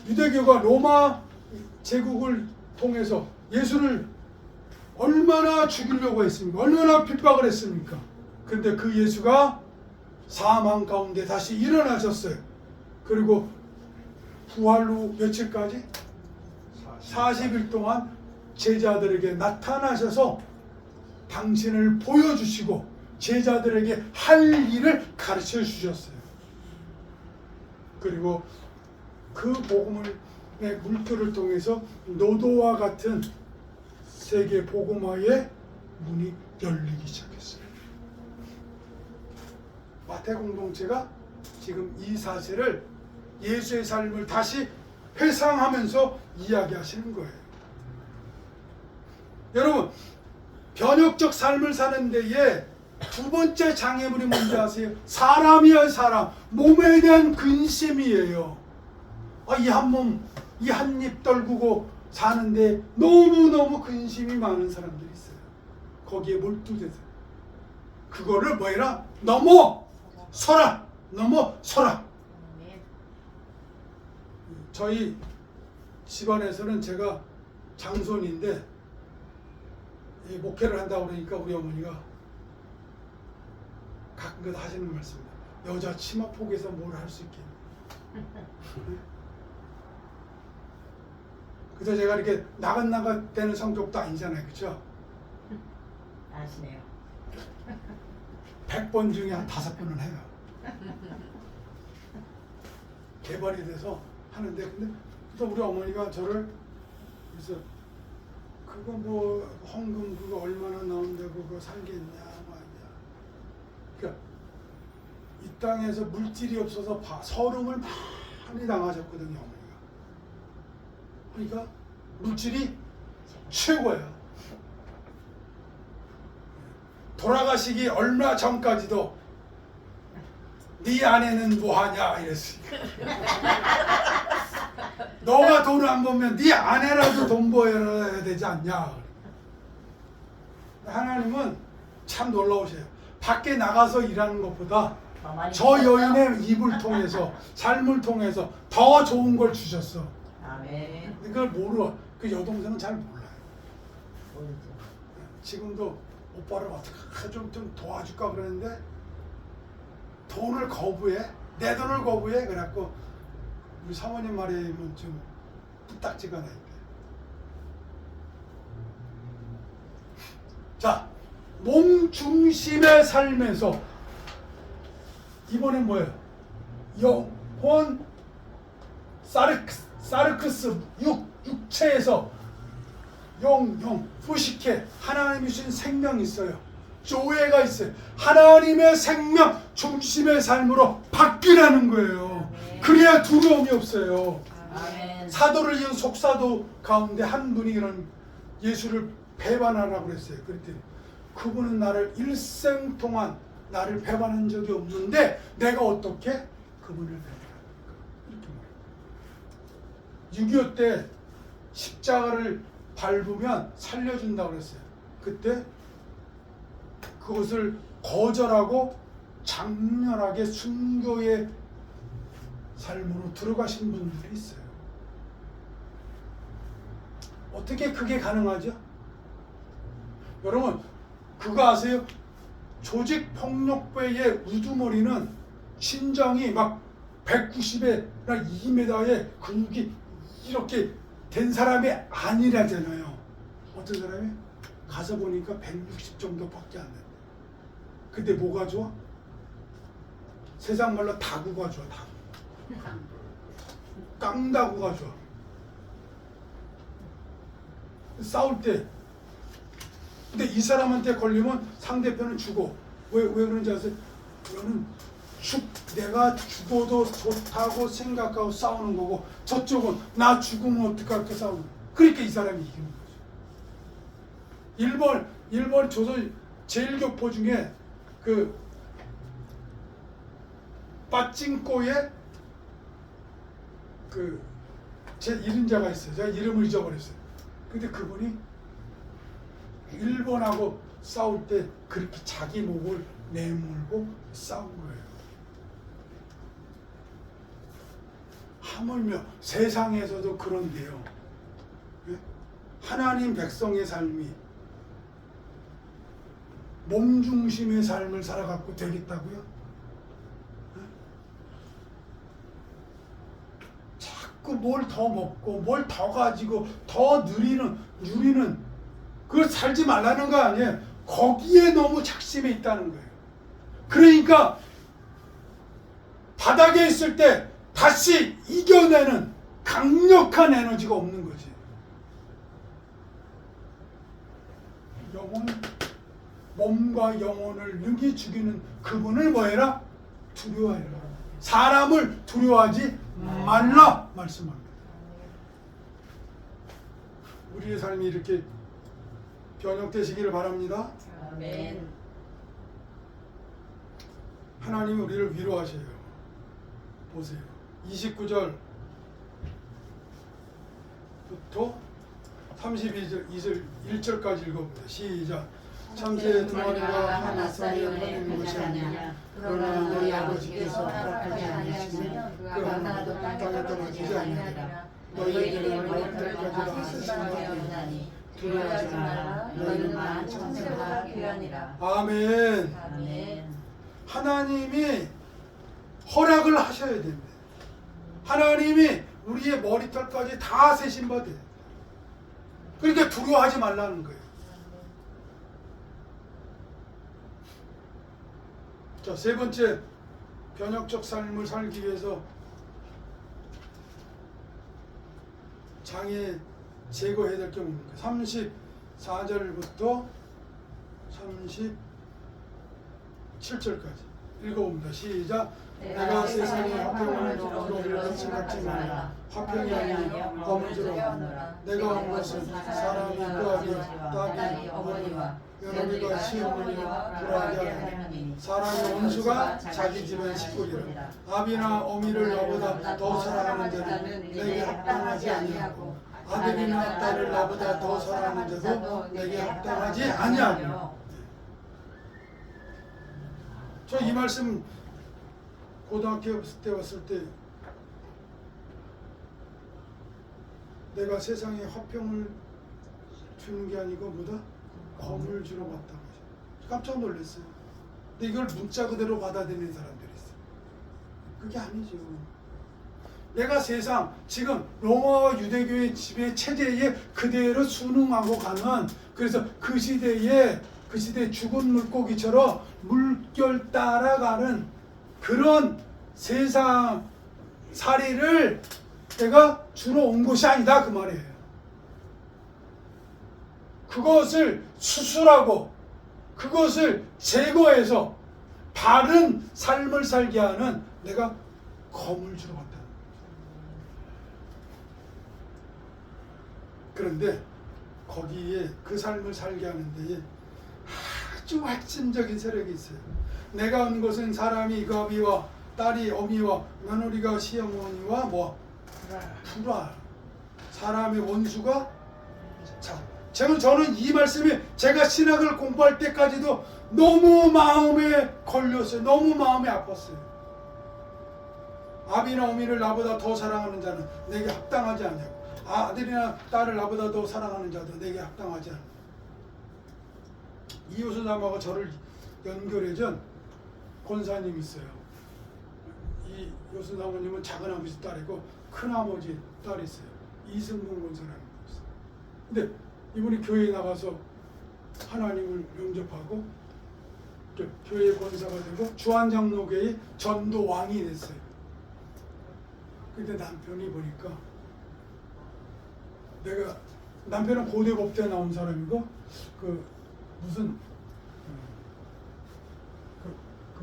유대교가 로마 제국을 통해서 예수를 얼마나 죽이려고 했습니까? 얼마나 핍박을 했습니까? 근데 그 예수가 사망 가운데 다시 일어나셨어요. 그리고 부활 후 며칠까지? 40일 동안 제자들에게 나타나셔서 당신을 보여주시고 제자들에게 할 일을 가르쳐 주셨어요. 그리고 그 복음의 물결을 통해서 노도와 같은 세계 복음화의 문이 열리기 시작했어요. 마태 공동체가 지금 이 사실을 예수의 삶을 다시 회상하면서 이야기하시는 거예요. 여러분, 변혁적 삶을 사는 데에 두 번째 장애물이 뭔지 아세요? 사람이야 사람. 몸에 대한 근심이에요. 이 한 몸, 이 한 입 떨구고 사는데 너무너무 근심이 많은 사람들이 있어요. 거기에 몰두돼서 그거를 뭐해라? 넘어서라. 넘어서라. 저희 집안에서는 제가 장손인데 이 목회를 한다고 그러니까 우리 어머니가 가끔가다 하시는 말씀입니다. 여자 치마 폭에서 뭘 할 수 있겠니? 그래서 제가 이렇게 나긋나긋대는 성격도 아니잖아요. 그렇죠? 아시네요. 100번 중에 한 5번은 해요. 개발이 돼서 하는데 근데 또 우리 어머니가 저를 그래서 그거 뭐 헌금 그거 얼마나 나온다고 그거 살겠냐 말이야. 그러니까 이 땅에서 물질이 없어서 서름을 많이 당하셨거든요, 어머니가. 그러니까 물질이 최고예요. 돌아가시기 얼마 전까지도 네 아내는 뭐하냐 이랬으니까. 너가 돈을 안 벌면 네 아내라도 돈 벌어야 되지 않냐. 하나님은 참 놀라우세요. 밖에 나가서 일하는 것보다 저 여인의 입을 통해서 삶을 통해서 더 좋은 걸 주셨어. 아멘. 그걸 모르어. 그 여동생은 잘 몰라요. 모르죠. 지금도 오빠를 어떻게 좀 도와줄까 그러는데 돈을 거부해. 내 돈을 거부해. 그래갖고 우리 사모님 말에는 좀 부탁지가 나 있대. 자, 몸 중심의 삶에서 이번엔 뭐예요? 영혼 사르크스 육체에서 영 후식해 하나님이 주신 생명이 있어요. 조회가 있어요. 하나님의 생명 중심의 삶으로 바뀌라는 거예요. 그래야 두려움이 없어요. 아멘. 사도를 이은 속사도 가운데 한 분이 이런 예수를 배반하라고 그랬어요. 그랬더니 그분은 나를 일생 동안 나를 배반한 적이 없는데 내가 어떻게 그분을 뵙으라. 이렇게 말해요. 6.25 때 십자가를 밟으면 살려준다고 그랬어요. 그때 그것을 거절하고 장렬하게 순교의 삶으로 들어가신 분들이 있어요. 어떻게 그게 가능하죠? 여러분 그거 아세요? 조직폭력배의 우두머리는 신장이 막 190에 2m에 근육이 이렇게 된 사람이 아니라잖아요. 어떤 사람이? 가서 보니까 160 정도밖에 안 된다. 근데 뭐가 좋아? 세상 말로 다구가 좋아. 다구. 깡다구가 좋아. 싸울 때 근데 이 사람한테 걸리면 상대편은 죽어. 왜 그런지 아세요? 너는 내가 죽어도 좋다고 생각하고 싸우는 거고 저쪽은 나 죽으면 어떡할까 싸우는 거야. 그러니까 이 사람이 이기는 거죠. 일본 조선 제일교포 중에 그 빠찡꼬의 그 제 이름자가 있어요. 제가 이름을 잊어버렸어요. 근데 그분이 일본하고 싸울 때 그렇게 자기 목을 내몰고 싸운 거예요. 하물며 세상에서도 그런데요. 하나님 백성의 삶이 몸 중심의 삶을 살아갖고 되겠다고요? 자꾸 뭘 더 먹고 뭘 더 가지고 더 누리는 그걸 살지 말라는 거 아니에요. 거기에 너무 작심해 있다는 거예요. 그러니까 바닥에 있을 때 다시 이겨내는 강력한 에너지가 없는 거지. 몸과 영혼을 능히 죽이는 그분을 뭐해라? 두려워해라. 사람을 두려워하지 말라 말씀합니다. 우리의 삶이 이렇게 변혁되시기를 바랍니다. 아멘. 하나님이 우리를 위로하셔요. 보세요. 29절부터 1절까지 읽어봅니다. 시작. 참새 두 마리가 하나 쌀이 버리는 것이 아니냐. 그러나 너희 아버지께서 허락하지 아니하시면 그 하나도 땅에 떨어지지 아니하리라. 너희들은 머리털까지 하시나니 두려워하지 말라. 너희는 많은 천사보다 귀하니라. 아멘. 아멘. 하나님이 허락을 하셔야 됩니다. 하나님이 우리의 머리털까지 다 세신 바 돼요. 그러니까 두려워하지 말라는 거예요. 자, 세 번째 변혁적 삶을 살기 위해서 장애 제거해야 될 게 뭡니까? 34절부터 37절까지 읽어봅니다. 시작. 내가 세상에 화평을 주로 일러치 같지 말라. 화평이 아니여 검을 주로 내가 온 것은 사람이 그 아비와 딸이 어머니와 며느리가 시어머니와 불화하게 하니 사람의 원수가 자기 집안 식구리라. 아비나 어미를 너보다 더 사랑하는 자는 내게 합당하지 아니하고 아들이나 딸을 나보다 더 사랑하는 자도 내게 합당하지 아니하며. 저 이 말씀 고등학교 때 왔을 때 내가 세상에 화평을 주는 게 아니고 뭐다? 검을 주러 왔다고 하죠. 깜짝 놀랐어요. 근데 이걸 문자 그대로 받아들이는 사람들이 있어요. 그게 아니죠. 내가 세상 지금 로마와 유대교의 지배 체제에 그대로 순응하고 가는, 그래서 그 시대에 죽은 물고기처럼 물결 따라가는 그런 세상 살이를 내가 주러 온 것이 아니다 그 말이에요. 그것을 수술하고 그것을 제거해서 바른 삶을 살게 하는 내가 검을 주러 왔다. 그런데 거기에 그 삶을 살게 하는 데에 아주 핵심적인 세력이 있어요. 내가 온 것은 사람이 그 아비와 딸이 어미와 며느리가 시어머니와 뭐 불화. 사람의 원수가 자. 저는 이 말씀이 제가 신학을 공부할 때까지도 너무 마음에 걸렸어요. 너무 마음이 아팠어요. 아비나 어미를 나보다 더 사랑하는 자는 내게 합당하지 않냐고. 아들이나 딸을 나보다 더 사랑하는 자도 내게 합당하지 않냐. 이 요술사모하고 저를 연결해준 권사님이 있어요. 이 요술사모님은 작은 아버지 딸이고 큰 아버지 딸이 있어요. 이승문 권사라는 분이 있어요. 근데 이분이 교회에 나가서 하나님을 영접하고 교회 권사가 되고 주한장로교의 전도왕이 됐어요. 근데 남편이 보니까 남편은 고대법대에 나온 사람이고 무슨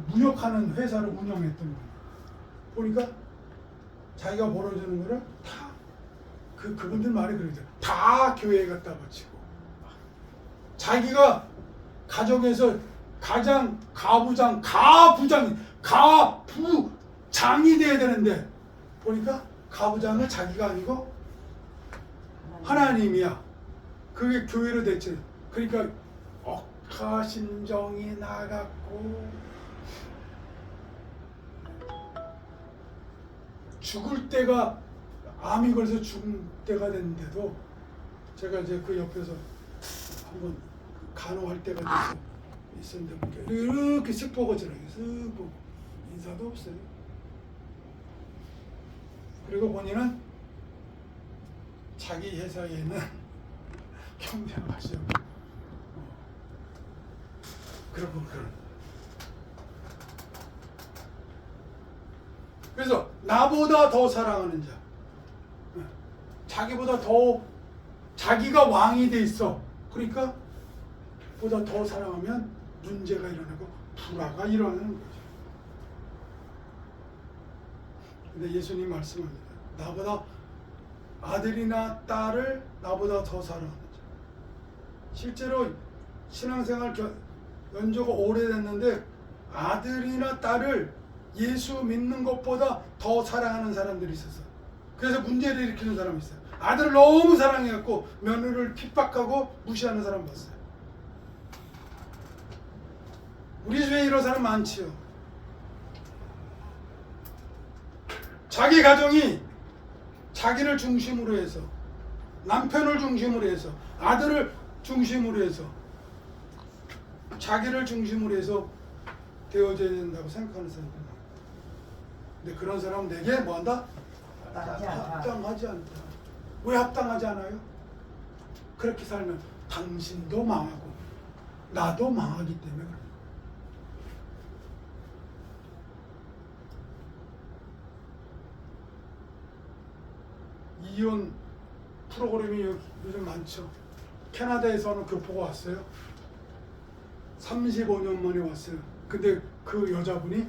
무역하는 회사를 운영했던 거예요. 보니까 자기가 벌어주는 거를 다 그분들 말이 그러죠. 다 교회에 갖다 바치고 자기가 가정에서 가장 가부장이 돼야 되는데 보니까 가부장은 자기가 아니고 하나님이야. 그게 교회로 됐지. 그러니까 억하심정이 나갔고 죽을 때가 암이 걸려서 죽을 때가 됐는데도 제가 이제 그 옆에서 한번 간호할 때가 있었는데 보니까 이렇게 쓱 보고 지나가요. 쓱 보고 인사도 없어요. 그리고 본인은 자기 회사에 있는 경쟁하시고 그러고 그래서 나보다 더 사랑하는 자, 자기보다 더 자기가 왕이 돼 있어. 그러니까 보다 더 사랑하면 문제가 일어나고 불화가 일어나는 거죠. 근데 예수님 말씀합니다. 나보다 아들이나 딸을 나보다 더 사랑하는 자. 실제로 신앙생활 연조가 오래됐는데 아들이나 딸을 예수 믿는 것보다 더 사랑하는 사람들이 있었어요. 그래서 문제를 일으키는 사람이 있어요. 아들을 너무 사랑해갖고 며느리를 핍박하고 무시하는 사람 봤어요. 우리 주위에 이런 사람 많지요. 자기 가정이 자기를 중심으로 해서 남편을 중심으로 해서 아들을 중심으로 해서 자기를 중심으로 해서 되어져야 된다고 생각하는 사람들. 근데 그런 사람은 내게 뭐한다? 합당하지 않다. 왜 합당하지 않아요? 그렇게 살면 당신도 망하고 나도 망하기 때문에 그래요. 이혼 프로그램이 요즘 많죠. 캐나다에서는 교포가 왔어요. 35년 만에 왔어요. 근데 그 여자분이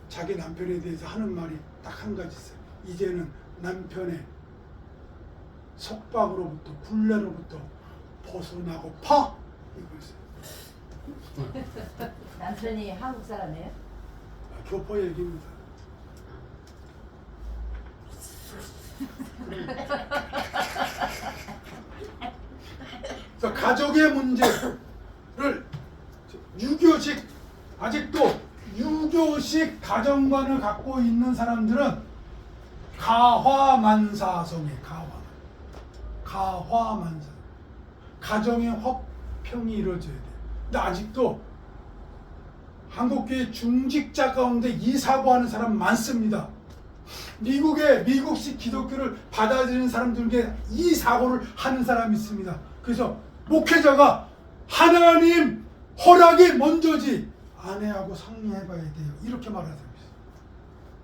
자기 남편에 대해서 하는 말이 딱 한 가지 있어요. 이제는 남편의 속박으로부터 굴레로부터 벗어나고파 이거였어요. 남편이 한국 사람이에요? 교포 얘기입니다. 그래서 가족의 문제를 유교식 아직도 유교식 가정관을 갖고 있는 사람들은 가화만사성이에요. 가화만사. 가정의 화평이 이루어져야 돼요. 근데 아직도 한국교회 중직자 가운데 이 사고하는 사람 많습니다. 미국식 기독교를 받아들이는 사람들 중에 이 사고를 하는 사람이 있습니다. 그래서 목회자가 하나님 허락이 먼저지 아내하고 상의해봐야 돼요. 이렇게 말하는 사람이 있어요.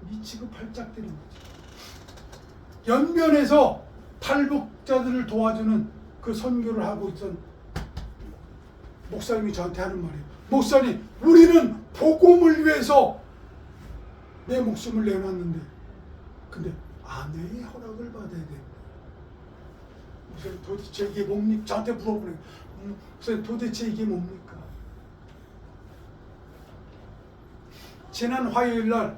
미치고 팔짝 뛰는 거죠. 연변에서 탈북자들을 도와주는 그 선교를 하고 있던 목사님이 저한테 하는 말이에요. 목사님, 우리는 복음을 위해서 내 목숨을 내놨는데 근데 아내의 허락을 받아야 된다. 목사님 도대체 이게 뭡니까? 저한테 물어보네요. 목사님 도대체 이게 뭡니까? 지난 화요일 날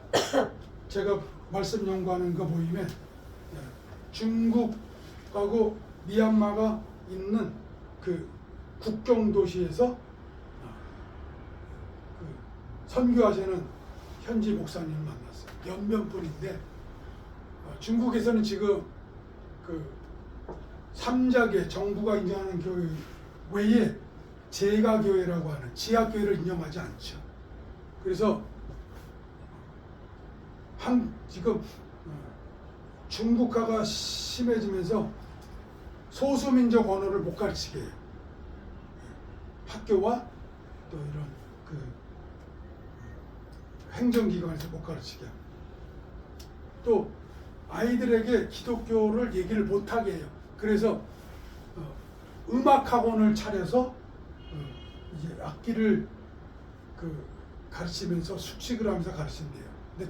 제가 말씀 연구하는 그 모임에 중국하고 미얀마가 있는 그 국경 도시에서 그 선교하시는 현지 목사님을 만났어요. 몇몇 분인데 중국에서는 지금 그 삼자계 정부가 인정하는 교회 외에 제가교회라고 하는 지하교회를 인정하지 않죠. 그래서 지금 중국화가 심해지면서 소수민족 언어를 못 가르치게 해요. 학교와 또 이런 그 행정기관에서 못 가르치게 하고 또 아이들에게 기독교를 얘기를 못하게 해요. 그래서 음악학원을 차려서 이제 악기를 그 가르치면서 숙식을 하면서 가르친대요. 근데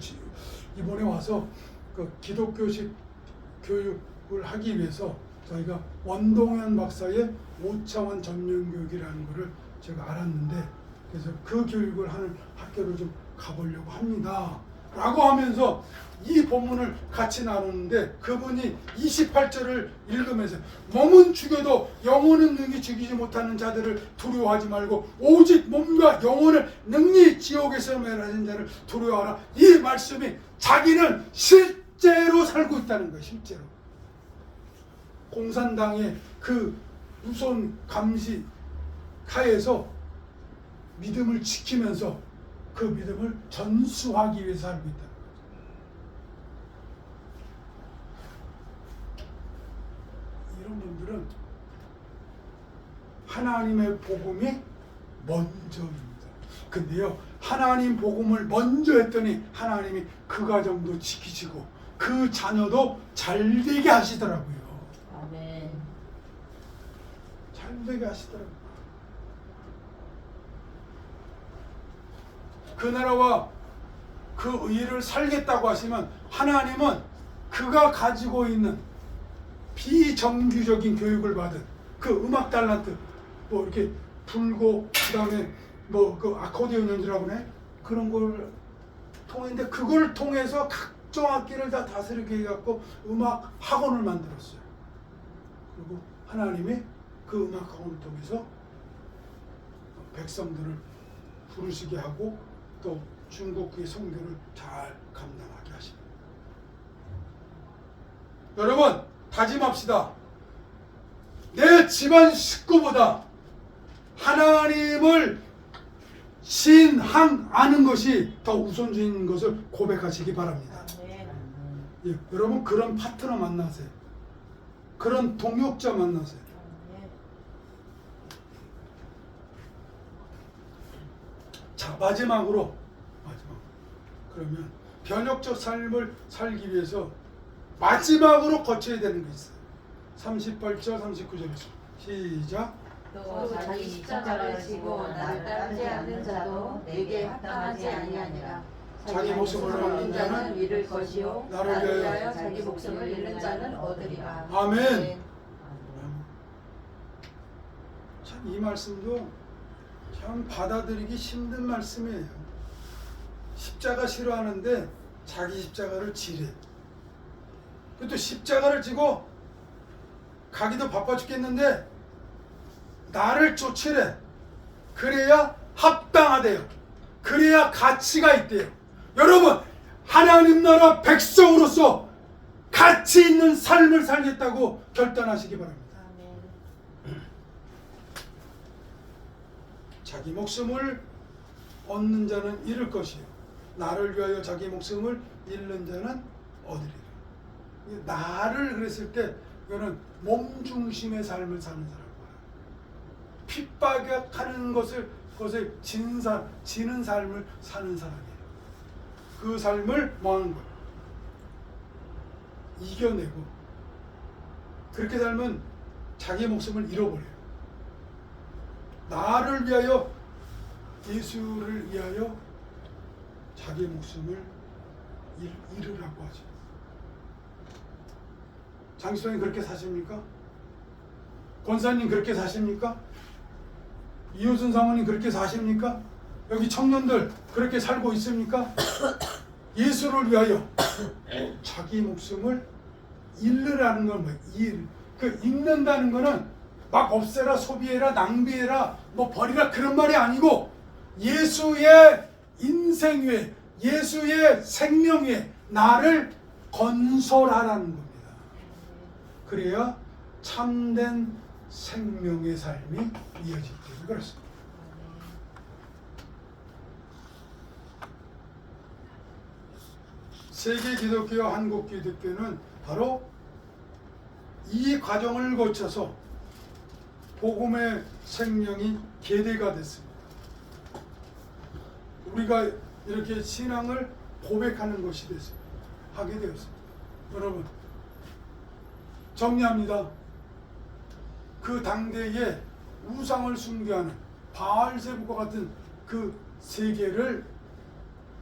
이번에 와서 그 기독교식 교육을 하기 위해서 저희가 원동현 박사의 5차원 전면 교육이라는 거를 제가 알았는데 그래서 그 교육을 하는 학교를 좀 가보려고 합니다. 라고 하면서 이 본문을 같이 나누는데 그분이 28절을 읽으면서 몸은 죽여도 영혼은 능히 죽이지 못하는 자들을 두려워하지 말고 오직 몸과 영혼을 능히 지옥에서 멸하는 자를 두려워하라. 이 말씀이 자기는 실제로 살고 있다는 거예요. 실제로. 공산당의 그 무서운 감시 하에서 믿음을 지키면서 그 믿음을 전수하기 위해서 살고 있다. 이런 분들은 하나님의 복음이 먼저입니다. 근데요, 하나님 복음을 먼저 했더니 하나님이 그 가정도 지키시고 그 자녀도 잘 되게 하시더라고요. 아멘. 잘 되게 하시더라고요. 그 나라와 그 의를 살겠다고 하시면 하나님은 그가 가지고 있는 비정규적인 교육을 받은 그 음악 달란트 뭐 이렇게 불고 그다음에 뭐 그 아코디언 연주라고 그래 그런 걸 통했는데 그걸 통해서 각종 악기를 다 다스리게 해갖고 음악 학원을 만들었어요. 그리고 하나님이 그 음악 학원을 통해서 백성들을 부르시게 하고 또 중국의 선교를 잘 감당하게 하십니다. 여러분 다짐합시다. 내 집안 식구보다 하나님을 신앙하는 것이 더 우선주의인 것을 고백하시기 바랍니다. 예, 여러분 그런 파트너 만나세요. 그런 동역자 만나세요. 자 마지막으로 그러면 변혁적 삶을 살기 위해서 마지막으로 거쳐야 되는 게 있어요. 38절 39절 시작. 또 자기 십자가를 지고 나를 따르지 않는 자도 내게 합당하지 아니하니라. 자기 목숨을 얻는 자는 잃을 것이요 나를 위하여 자기 목숨을 잃는 자는 얻으리라. 아멘. 참 이 말씀도 참 받아들이기 힘든 말씀이에요. 십자가 싫어하는데 자기 십자가를 지래. 그것도 십자가를 지고 가기도 바빠 죽겠는데 나를 쫓으래. 그래야 합당하대요. 그래야 가치가 있대요. 여러분 하나님 나라 백성으로서 가치 있는 삶을 살겠다고 결단하시기 바랍니다. 자기 목숨을 얻는 자는 잃을 것이요 나를 위하여 자기 목숨을 잃는 자는 얻으리라. 나를 그랬을 때 이거는 몸 중심의 삶을 사는 사람이야. 핍박하는 것을 지는 삶을 사는 사람이에요. 그 삶을 뭐하는 거예요? 이겨내고 그렇게 살면 자기 목숨을 잃어버려요. 나를 위하여 예수를 위하여 자기 목숨을 잃으라고 하죠. 장수님 그렇게 사십니까? 권사님 그렇게 사십니까? 이호순 사모님 그렇게 사십니까? 여기 청년들 그렇게 살고 있습니까? 예수를 위하여 자기 목숨을 잃으라는 건 뭐예요? 잃는다는 거는 막 없애라, 소비해라, 낭비해라, 뭐 버리라 그런 말이 아니고 예수의 인생 위에, 예수의 생명 위에 나를 건설하라는 겁니다. 그래야 참된 생명의 삶이 이어지기 때문에 그렇습니다. 세계 기독교와 한국 기독교는 바로 이 과정을 거쳐서 복음의 생명이 계대가 됐습니다. 우리가 이렇게 신앙을 고백하는 것이 됐습니다. 하게 되었습니다. 여러분, 정리합니다. 그 당대에 우상을 숭배하는 바알세불과 같은 그 세계를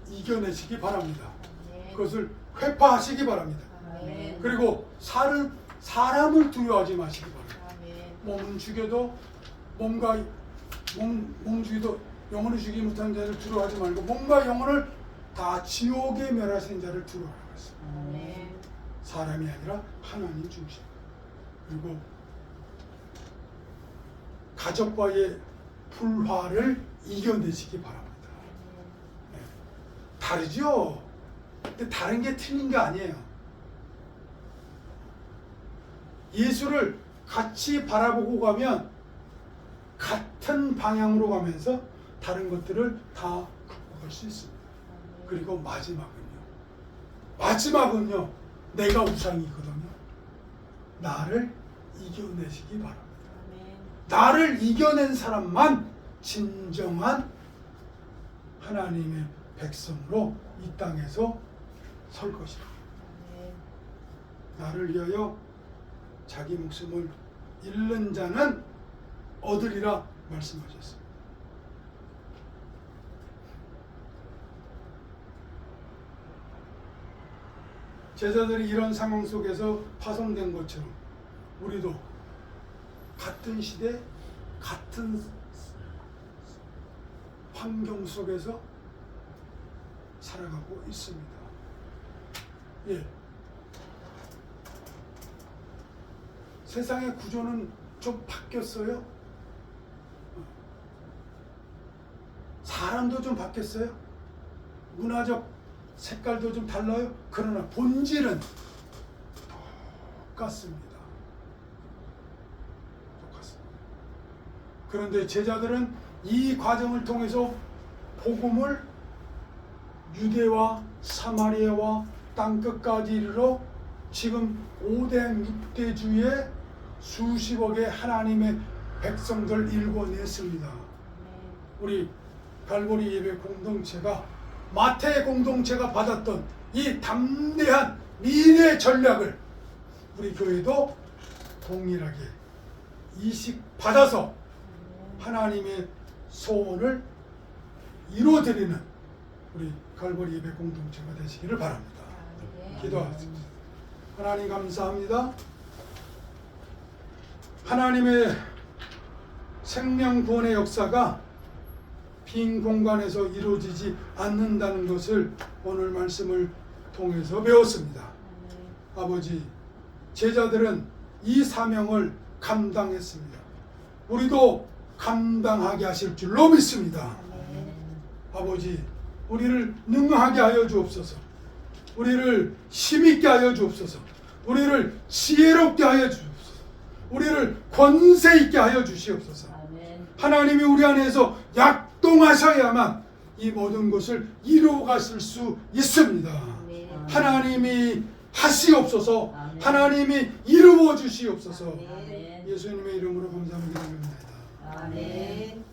이겨내시기 바랍니다. 그것을 회파하시기 바랍니다. 그리고 사람을 두려워하지 마시기 바랍니다. 몸은 죽여도 몸 죽여도 영혼을 죽이지 못하는 자를 두려워하지 말고 몸과 영혼을 다 지옥에 멸하신 자를 두려워하라고 했습니다. 사람이 아니라 하나님 중심. 그리고 가족과의 불화를 이겨내시기 바랍니다. 네. 다르죠? 근데 다른 게 틀린 게 아니에요. 예수를 같이 바라보고 가면 같은 방향으로 가면서 다른 것들을 다 극복할 수 있습니다. 그리고 마지막은요 내가 우상이거든요. 나를 이겨내시기 바랍니다. 나를 이겨낸 사람만 진정한 하나님의 백성으로 이 땅에서 설 것입니다. 나를 위하여 자기 목숨을 잃는 자는 얻으리라 말씀하셨습니다. 제자들이 이런 상황 속에서 파송된 것처럼 우리도 같은 시대, 같은 환경 속에서 살아가고 있습니다. 예. 세상의 구조는 좀 바뀌었어요. 사람도 좀 바뀌었어요. 문화적 색깔도 좀 달라요. 그러나 본질은 똑같습니다. 그런데 제자들은 이 과정을 통해서 복음을 유대와 사마리아와 땅끝까지 이르러 지금 5대 6대주의 수십억의 하나님의 백성들 일궈냈습니다. 우리 갈보리 예배 공동체가 마태 공동체가 받았던 이 담대한 미래 전략을 우리 교회도 동일하게 이식받아서 하나님의 소원을 이루어드리는 우리 갈보리 예배 공동체가 되시기를 바랍니다. 기도하겠습니다. 하나님 감사합니다. 하나님의 생명 구원의 역사가 빈 공간에서 이루어지지 않는다는 것을 오늘 말씀을 통해서 배웠습니다. 아버지, 제자들은 이 사명을 감당했습니다. 우리도 감당하게 하실 줄로 믿습니다. 아버지, 우리를 능하게 하여 주옵소서. 우리를 힘있게 하여 주옵소서. 우리를 지혜롭게 하여 주옵소서. 우리를 권세 있게 하여 주시옵소서. 하나님이 우리 안에서 약동하셔야만 이 모든 것을 이루어갔을 수 있습니다. 하나님이 하시옵소서. 하나님이 이루어 주시옵소서. 예수님의 이름으로 감사합니다. 아멘.